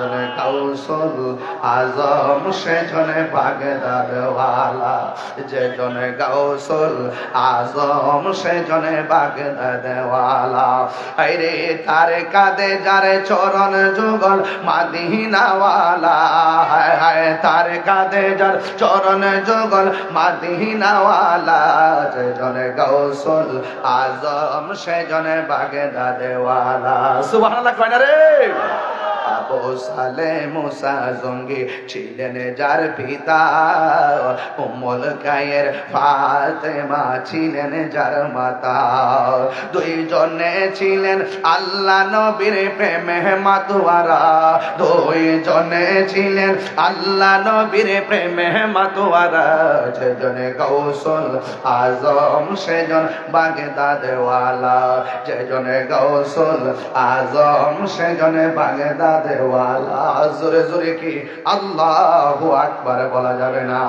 যেজনে গাউসুল আজম সেজনে Baghdad ওয়ালা যেজনে গাউসুল আজম সেজনে Baghdad ওয়ালা আরে তার কাঁধে যার চরণ যুগল মদিনা ওয়ালা হায় হায় তার কাঁধে যার চরণ যুগল মদিনা ওয়ালা যেজনে গাউসুল আজম সেজনে বাগদাদ ওয়ালা সুবহানাল্লাহ কয় না রে আবু সালেহ মুসা জঙ্গি ছিলেন যার পিতা উম্মুল খায়ের ফাতেমা ছিলেন যার মাতা দুইজনে ছিলেন আল্লাহ নবীর প্রেমে মাতোয়ারা দুইজনে ছিলেন আল্লাহ নবীর প্রেমে মাতোয়ারা যেজনে গাউসুল আজম সেজন বাগদাদ ওয়ালা যেজনে গাউসুল আজম সেজনে বাগদাদ ওয়ালা জোরে জোরে কি আল্লাহু আকবার বলা যাবে না।